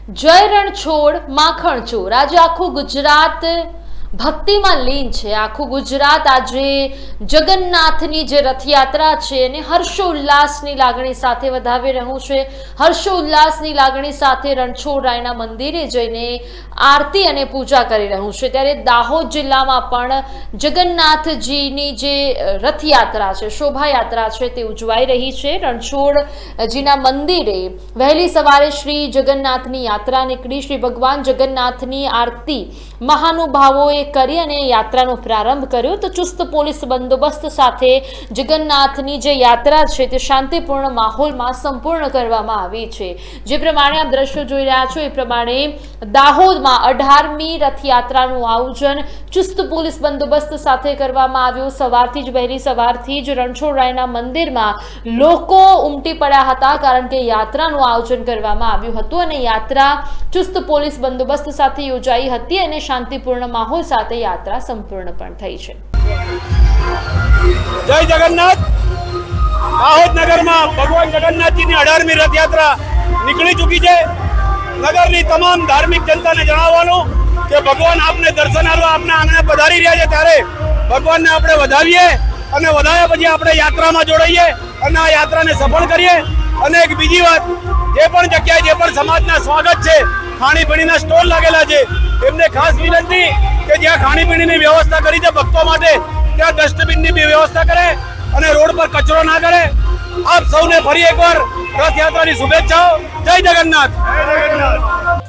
જય રણછોડ માખણ ચોર। આજે આખું ગુજરાત ભક્તિમાં લીન છે। આખું ગુજરાત આજે જગન્નાથની જે રથયાત્રા છે એને હર્ષોલ્લાસની લાગણી સાથે વધાવી રહ્યું છે। હર્ષોલ્લાસની લાગણી સાથે રણછોડરાયના મંદિરે જઈને આરતી અને પૂજા કરી રહ્યું છે। ત્યારે દાહોદ જિલ્લામાં પણ જગન્નાથજીની જે રથયાત્રા છે, શોભાયાત્રા છે તે ઉજવાઈ રહી છે। રણછોડજીના મંદિરે વહેલી સવારે શ્રી જગન્નાથની યાત્રા નીકળી। શ્રી ભગવાન જગન્નાથની આરતી મહાનુભાવોએ કરી અને યાત્રાનો પ્રારંભ કર્યો। તો ચુસ્ત પોલીસ બંદોબસ્ત સાથે જગન્નાથની જે યાત્રા છે તે શાંતિપૂર્ણ માહોલમાં સંપૂર્ણ કરવામાં આવી છે। જે પ્રમાણે આપ દ્રશ્યો જોઈ રહ્યા છો એ પ્રમાણે દાહોદમાં 18મી રથયાત્રાનું આયોજન ચુસ્ત પોલીસ બંદોબસ્ત સાથે કરવામાં આવ્યું। સવારથી જ વહેલી સવારથી જ રણછોડરાયના મંદિરમાં લોકો ઉમટી પડ્યા હતા, કારણ કે યાત્રાનું આયોજન કરવામાં આવ્યું હતું અને યાત્રા ચુસ્ત પોલીસ બંદોબસ્ત સાથે યોજાઈ હતી અને શાંતિપૂર્ણ માહોલ સાથે યાત્રા સંપૂર્ણ પણ થઈ છે। જય જગન્નાથ। દાહોદ નગરમાં ભગવાન જગન્નાથજીની 18મી રથયાત્રા નીકળી ચૂકી છે। નગરની તમામ ધાર્મિક જનતાને જણાવવાનું કે ભગવાન આપને દર્શન આપવા આપના આંગણે પધારી રહ્યા છે, ત્યારે ભગવાનને આપણે વધાવીએ અને વધાવ્યા પછી આપણે યાત્રામાં જોડાઈએ અને આ યાત્રાને સફળ કરીએ। અને એક બીજી વાત, જે પણ જગ્યાએ જે પણ સમાજના સ્વાગત છે, ખાણીપીણીના સ્ટોલ લાગેલા છે, એમને ખાસ વિનંતી કે જ્યાં ખાણીપીણીની વ્યવસ્થા કરી છે ભક્તો માટે, ત્યાં ડસ્ટબિનની બી વ્યવસ્થા કરે અને રોડ પર કચરો ના કરે। આપ સૌને ફરી એકવાર રથયાત્રાની શુભેચ્છાઓ। જય જગન્નાથ।